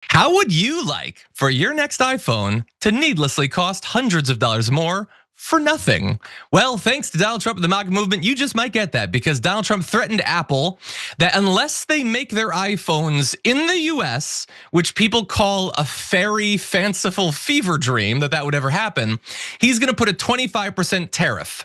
How would you like for your next iPhone to needlessly cost hundreds of dollars more for nothing? Well, thanks to Donald Trump and the MAGA movement, you just might get that because Donald Trump threatened Apple that unless they make their iPhones in the US, which people call a fairy fanciful fever dream that would ever happen, he's gonna put a 25% tariff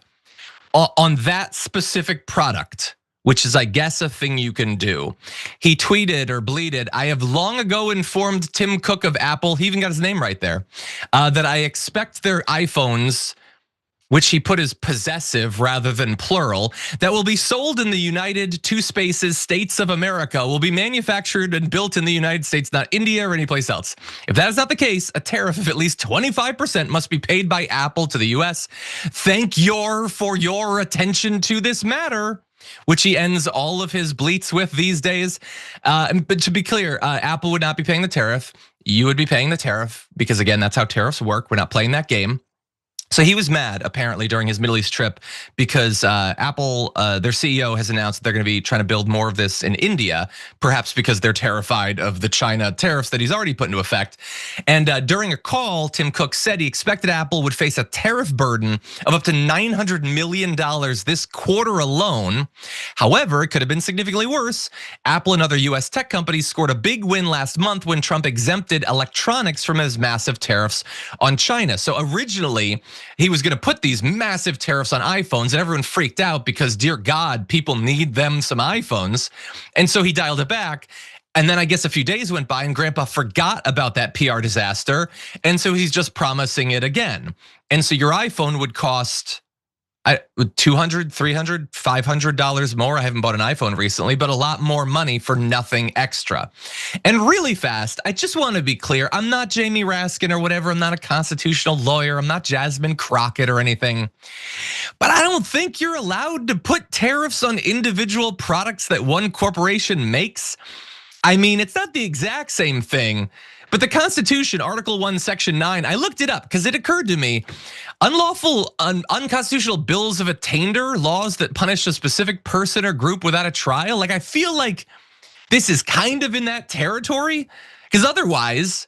on that specific product, which is, I guess, a thing you can do. He tweeted or bleated, "I have long ago informed Tim Cook of Apple," he even got his name right there, "that I expect their iPhones," which he put as possessive rather than plural, "that will be sold in the United States of America will be manufactured and built in the United States, not India or anyplace else. If that is not the case, a tariff of at least 25% must be paid by Apple to the US. Thank you for your attention to this matter," which he ends all of his bleats with these days. But to be clear, Apple would not be paying the tariff. You would be paying the tariff because, again, that's how tariffs work. We're not playing that game. So he was mad apparently during his Middle East trip because Apple, their CEO has announced that they're gonna be trying to build more of this in India, perhaps because they're terrified of the China tariffs that he's already put into effect. And during a call, Tim Cook said he expected Apple would face a tariff burden of up to $900 million this quarter alone. However, it could have been significantly worse. Apple and other US tech companies scored a big win last month when Trump exempted electronics from his massive tariffs on China. So originally, he was gonna put these massive tariffs on iPhones and everyone freaked out because, dear God, people need them some iPhones. And so he dialed it back. And then I guess a few days went by and Grandpa forgot about that PR disaster. And so he's just promising it again. And so your iPhone would cost $200, $300, $500 more. I haven't bought an iPhone recently, but a lot more money for nothing extra. And really fast, I just want to be clear, I'm not Jamie Raskin or whatever. I'm not a constitutional lawyer. I'm not Jasmine Crockett or anything. But I don't think you're allowed to put tariffs on individual products that one corporation makes. I mean, it's not the exact same thing. But the Constitution, Article 1, Section 9, I looked it up because it occurred to me, unlawful, unconstitutional bills of attainder, laws that punish a specific person or group without a trial. Like, I feel like this is kind of in that territory because otherwise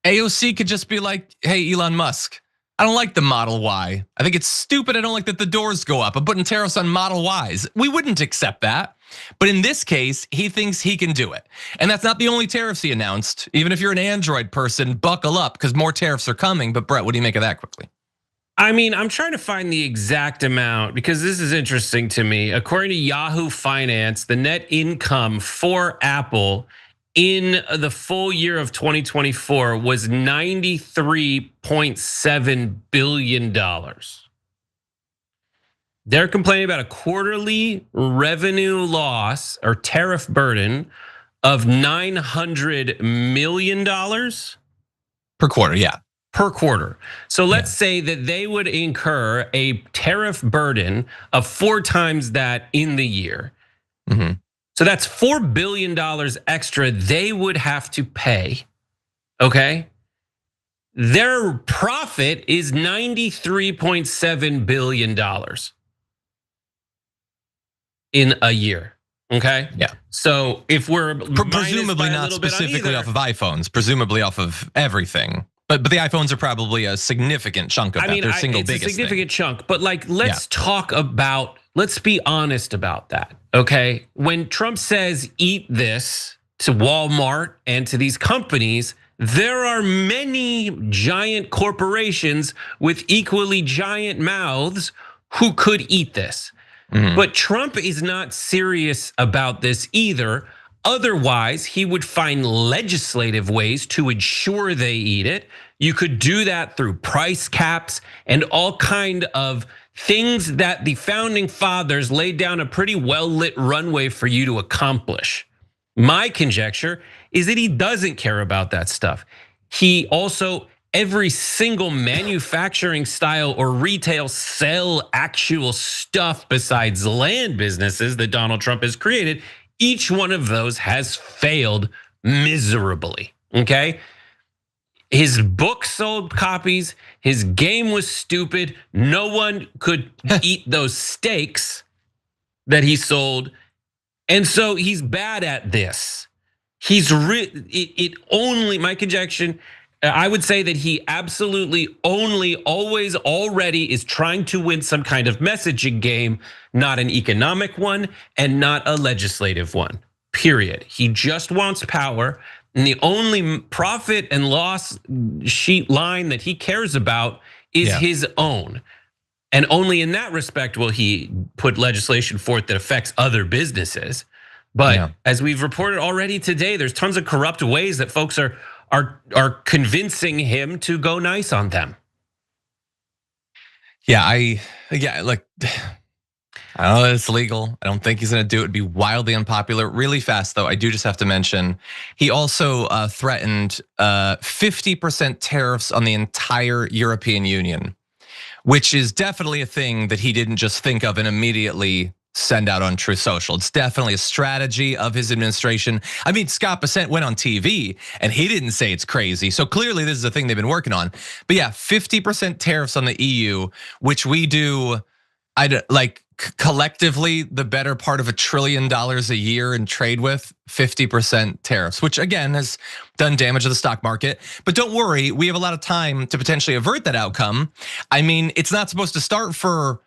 AOC could just be like, "Hey, Elon Musk, I don't like the Model Y. I think it's stupid. I don't like that the doors go up. I'm putting tariffs on Model Ys." We wouldn't accept that. But in this case, he thinks he can do it. And that's not the only tariffs he announced. Even if you're an Android person, buckle up because more tariffs are coming. But Brett, what do you make of that quickly? I mean, I'm trying to find the exact amount because this is interesting to me. According to Yahoo Finance, the net income for Apple in the full year of 2024 was $93.7 billion. They're complaining about a quarterly revenue loss or tariff burden of $900 million Per quarter, yeah. per quarter. So let's say that they would incur a tariff burden of 4 times that in the year. So that's $4 billion extra they would have to pay, okay? Their profit is $93.7 billion in a year, okay? Yeah. So if we're presumably not specifically off of iPhones, presumably off of everything. But the iPhones are probably a significant chunk of that. They're single biggest it's a significant thing. chunk. But like, let's talk about, let's be honest about that, okay? When Trump says eat this to Walmart and to these companies, there are many giant corporations with equally giant mouths who could eat this. But Trump is not serious about this either. Otherwise, he would find legislative ways to ensure they eat it. You could do that through price caps and all kind of things that the founding fathers laid down a pretty well-lit runway for you to accomplish. My conjecture is that he doesn't care about that stuff. He also, every single manufacturing style or retail sell actual stuff besides land businesses that Donald Trump has created, each one of those has failed miserably, okay? His book sold copies, his game was stupid. No one could eat those steaks that he sold. And so he's bad at this. it only, my conjecture, I would say that he absolutely only always already is trying to win some kind of messaging game, not an economic one and not a legislative one, period. He just wants power, and the only profit and loss sheet line that he cares about is his own. And only in that respect will he put legislation forth that affects other businesses. But as we've reported already today, there's tons of corrupt ways that folks are convincing him to go nice on them. Yeah, look, I don't know that it's legal. I don't think he's gonna do it. It'd be wildly unpopular. Really fast though, I do just have to mention, he also threatened 50% tariffs on the entire European Union, which is definitely a thing that he didn't just think of and immediately send out on Truth Social. It's definitely a strategy of his administration. I mean, Scott Bessent went on TV and he didn't say it's crazy. So clearly this is a thing they've been working on. But yeah, 50% tariffs on the EU, which we do, like collectively the better part of $1 trillion a year in trade with, 50% tariffs, which again has done damage to the stock market. But don't worry, we have a lot of time to potentially avert that outcome. I mean, it's not supposed to start for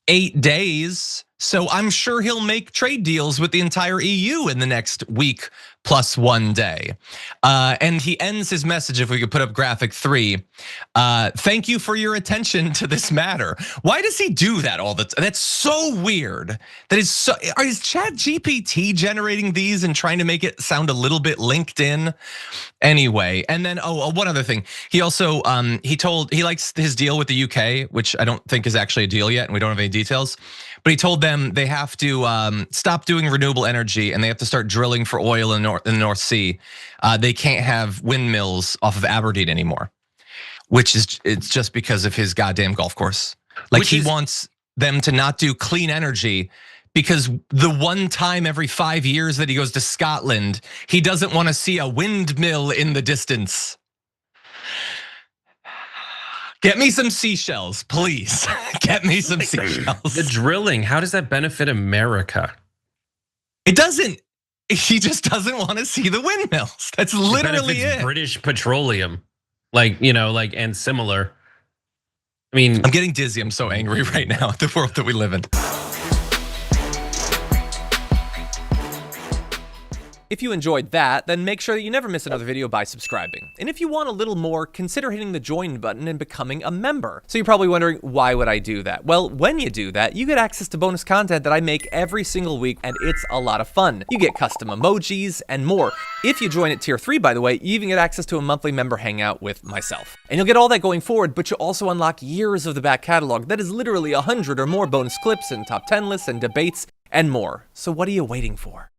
8 days. So I'm sure he'll make trade deals with the entire EU in the next week plus 1 day. And he ends his message, if we could put up graphic 3. Thank you for your attention to this matter. Why does he do that all the time? That's so weird. Is ChatGPT generating these and trying to make it sound a little bit LinkedIn? Anyway, and then one other thing. He also he likes his deal with the UK, which I don't think is actually a deal yet, and we don't have any details. But he told them they have to stop doing renewable energy and they have to start drilling for oil in the North Sea. They can't have windmills off of Aberdeen anymore, it's just because of his goddamn golf course. Like he wants them to not do clean energy because the one time every 5 years that he goes to Scotland, he doesn't want to see a windmill in the distance. Get me some seashells, please. Get me some seashells. The drilling, how does that benefit America? It doesn't. He just doesn't want to see the windmills. That's literally it. British Petroleum, and similar. I mean, I'm getting dizzy. I'm so angry right now at the world that we live in. If you enjoyed that, then make sure that you never miss another video by subscribing. And if you want a little more, consider hitting the join button and becoming a member. So you're probably wondering, why would I do that? Well, when you do that, you get access to bonus content that I make every single week, and it's a lot of fun. You get custom emojis and more. If you join at tier 3, by the way, you even get access to a monthly member hangout with myself. And you'll get all that going forward, but you'll also unlock years of the back catalog that is literally 100 or more bonus clips and top 10 lists and debates and more. So what are you waiting for?